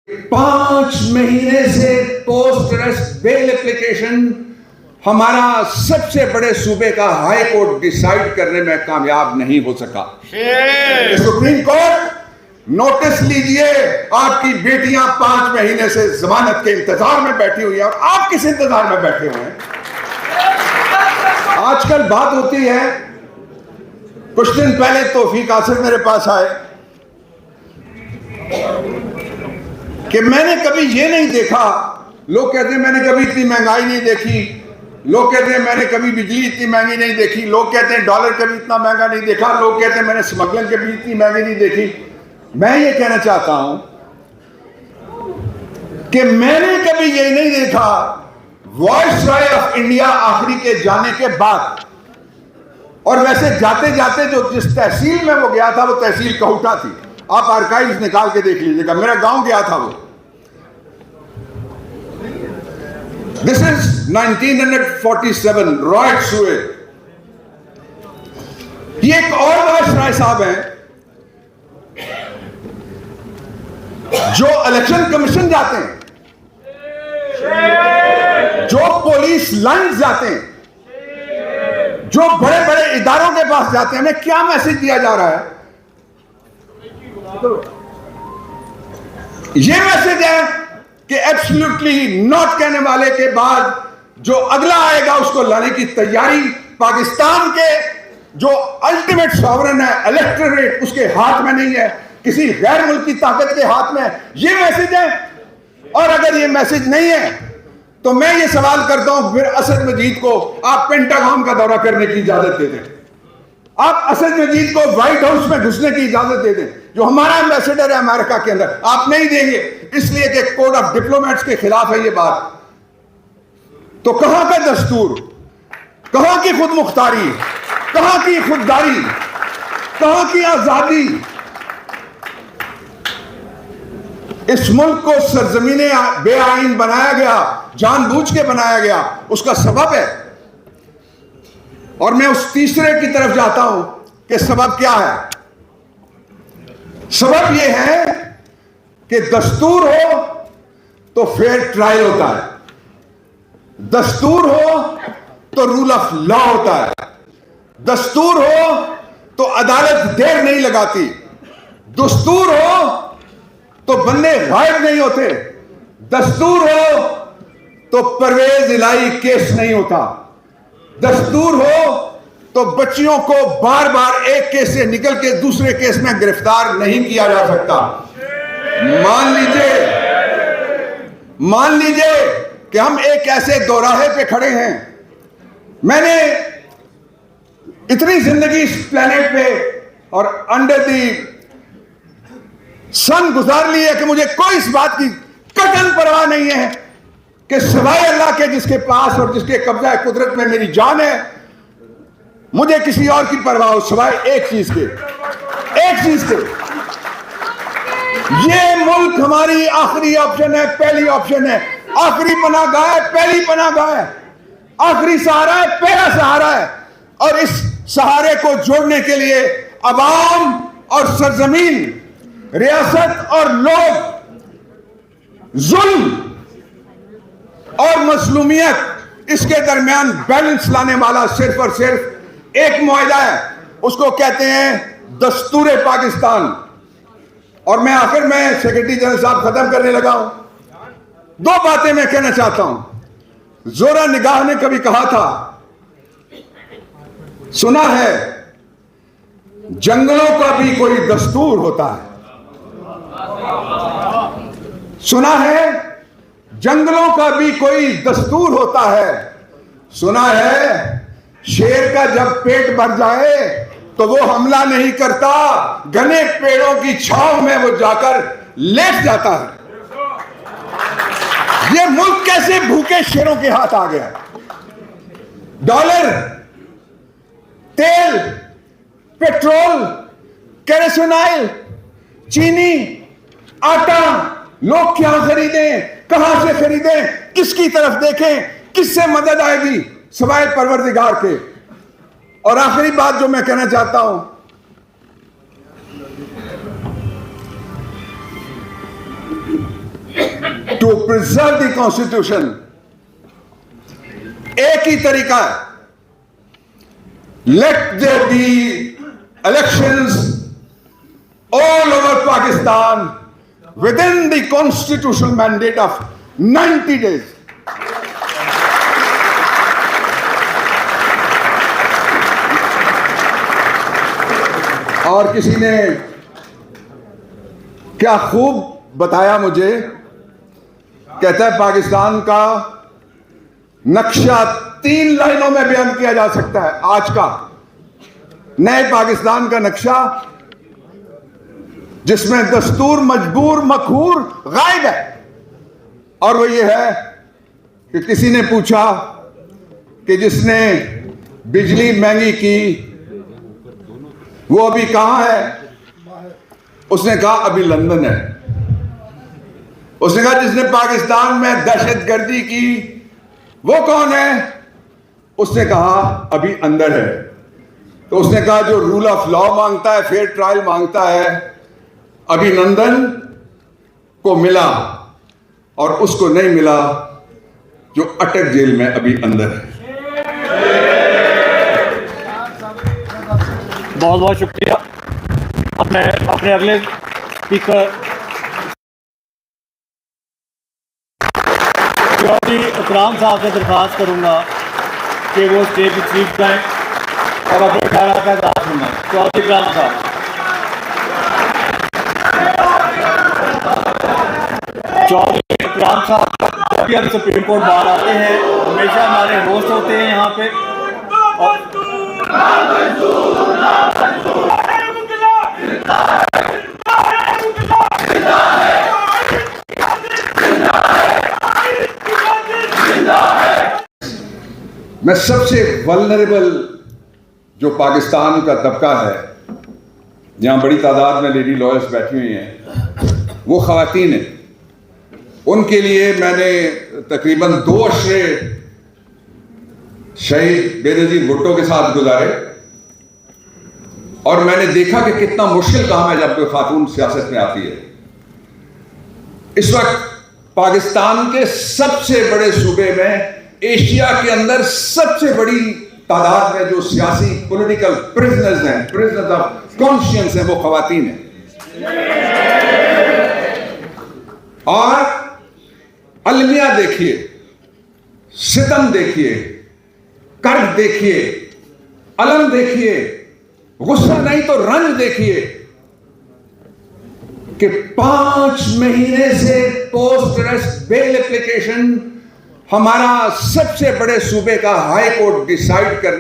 5 महीने से post arrest bail application हमारा सबसे बड़े सूबे का हाई कोर्ट डिसाइड करने में कामयाब नहीं हो सका। सुप्रीम कोर्ट नोटिस लीजिए, आपकी बेटियां 5 महीने से जमानत के इंतजार में बैठी हुई हैं और आप किस इंतजार में बैठे हुए हैं? आजकल बात होती है, कुछ दिन पहले तौफीक आसिफ मेरे पास आए कि मैंने कभी ये नहीं देखा, लोग कहते हैं मैंने कभी इतनी महंगाई नहीं देखी, लोग कहते हैं मैंने कभी बिजली इतनी महंगी नहीं देखी, लोग कहते हैं डॉलर कभी इतना महंगा नहीं देखा, लोग कहते हैं मैंने स्मगलिंग कभी इतनी महंगी नहीं देखी। मैं ये कहना चाहता हूं कि मैंने कभी ये नहीं देखा वायसराय ऑफ इंडिया आखिरी के जाने के बाद, और वैसे जाते जाते जो जिस तहसील में वो गया था वो तहसील कहूटा थी। आप आर्काइव्स निकाल के देख लीजिएगा, मेरा गांव गया था वो। दिस इज 1947 रॉयट्स हुए। ये एक और वायसराय साहब हैं जो इलेक्शन कमीशन जाते हैं, जो पुलिस लाइन जाते हैं, जो बड़े बड़े इदारों के पास जाते हैं। हमें क्या मैसेज दिया जा रहा है? ये मैसेज है कि एब्सोल्युटली नॉट कहने वाले के बाद जो अगला आएगा उसको लाने की तैयारी पाकिस्तान के जो अल्टीमेट सॉवरन है इलेक्टोरेट, उसके हाथ में नहीं है, किसी गैर मुल्की ताकत के हाथ में। ये मैसेज है। और अगर ये मैसेज नहीं है तो मैं ये सवाल करता हूं, फिर असद मजीद को आप पेंटागन का दौरा करने की इजाजत दे दें, आप असद मजीद को व्हाइट हाउस में घुसने की इजाजत दे दें, जो हमारा एम्बेसडर है अमेरिका के अंदर। आप नहीं देंगे इसलिए कि कोड ऑफ डिप्लोमेट्स के खिलाफ है ये बात। तो कहां का दस्तूर, कहां की खुद मुख्तारी, कहां की खुददारी, कहां की आजादी? इस मुल्क को सरजमीने बेआईन बनाया गया, जानबूझ के बनाया गया, उसका सबब है। और मैं उस तीसरे की तरफ जाता हूं कि सबब क्या है। सबब यह है कि दस्तूर हो तो फेयर ट्रायल होता है, दस्तूर हो तो रूल ऑफ लॉ होता है, दस्तूर हो तो अदालत देर नहीं लगाती, दस्तूर हो तो बंदे गायब नहीं होते, दस्तूर हो तो परवेज इलाही केस नहीं होता, दस्तूर हो तो बच्चियों को बार बार एक केस से निकल के दूसरे केस में गिरफ्तार नहीं किया जा सकता। मान लीजिए कि हम एक ऐसे दोराहे पे खड़े हैं। मैंने इतनी जिंदगी इस प्लेनेट पे और अंडर दी सन गुजार ली है कि मुझे कोई इस बात की कतई परवाह नहीं है कि सिवाय अल्लाह के जिसके पास और जिसके कब्जा कुदरत में मेरी जान है, मुझे किसी और की परवाह हो सिवाय एक चीज के। ये मुल्क हमारी आखिरी ऑप्शन है, पहली ऑप्शन है, आखिरी पनाहगाह है, पहली पनाहगाह है, आखिरी सहारा है, पहला सहारा है। और इस सहारे को जोड़ने के लिए अवाम और सरजमीन, रियासत और लोग, जुल्म और मजलूमियत, इसके दरमियान बैलेंस लाने वाला सिर्फ और सिर्फ एक मुआहदा है, उसको कहते हैं दस्तूर पाकिस्तान। और मैं आखिर में सेक्रेटरी जनरल साहब खत्म करने लगा हूं। 2 बातें मैं कहना चाहता हूं। जोरा निगाह ने कभी कहा था, सुना है जंगलों का भी कोई दस्तूर होता है, सुना है जंगलों का भी कोई दस्तूर होता है, सुना है शेर का जब पेट भर जाए तो वो हमला नहीं करता, घने पेड़ों की छांव में वो जाकर लेट जाता है। ये मुल्क कैसे भूखे शेरों के हाथ आ गया? डॉलर, तेल, पेट्रोल, केरोसिन, चीनी, आटा, लोग क्या खरीदें, कहां से खरीदें, किसकी तरफ देखें, किससे मदद आएगी सिवाय परवरदिगार के। और आखिरी बात जो मैं कहना चाहता हूं, टू प्रिजर्व द कॉन्स्टिट्यूशन एक ही तरीका है, let there be elections all over Pakistan within the constitutional mandate of 90 days. और किसी ने क्या खूब बताया मुझे, कहता है पाकिस्तान का नक्शा 3 लाइनों में बयान किया जा सकता है। आज का नए पाकिस्तान का नक्शा जिसमें दस्तूर मजबूर मखूर गायब है, और वो ये है कि किसी ने पूछा कि जिसने बिजली महंगी की वो अभी कहां है, उसने कहा अभी लंदन है। उसने कहा जिसने पाकिस्तान में दहशतगर्दी की वो कौन है, उसने कहा अभी अंदर है। तो उसने कहा जो रूल ऑफ लॉ मांगता है, फेयर ट्रायल मांगता है, अभी लंदन को मिला, और उसको नहीं मिला जो अटक जेल में अभी अंदर है। बहुत बहुत शुक्रिया। अपने अगले स्पीकर चौधरी इकराम साहब से दरख्वास्त करूंगा कि वो स्टेज की चीफ जाएँ और अपने ख्याल का इजहार सुनाएं। चौधरी इकराम साहब। चौधरी इकराम साहब जब भी हम सुप्रीम कोर्ट बाहर आते हैं हमेशा हमारे होस्ट होते हैं यहाँ पे, और मैं सबसे वल्नरेबल जो पाकिस्तान का तबका है, जहां बड़ी तादाद में लेडी लॉयर्स बैठी हुई हैं, वो ख़वातीन हैं। उनके लिए मैंने तकरीबन 2 अशरे शहीद बेनज़ीर भुट्टो के साथ गुजारे, और मैंने देखा कि कितना मुश्किल काम है जब कोई खातून सियासत में आती है। इस वक्त पाकिस्तान के सबसे बड़े सूबे में, एशिया के अंदर सबसे बड़ी तादाद में जो सियासी पॉलिटिकल प्रिजनर्स हैं, प्रिजनर्स ऑफ कॉन्शियंस हैं, वो खवातीन हैं। और अलमिया देखिए, सितम देखिए, कर्ब देखिए, अलम देखिए, गुस्सा नहीं तो रंज देखिए कि 5 महीने से पोस्ट अरेस्ट बेल एप्लीकेशन हमारा सबसे बड़े सूबे का हाई कोर्ट डिसाइड कर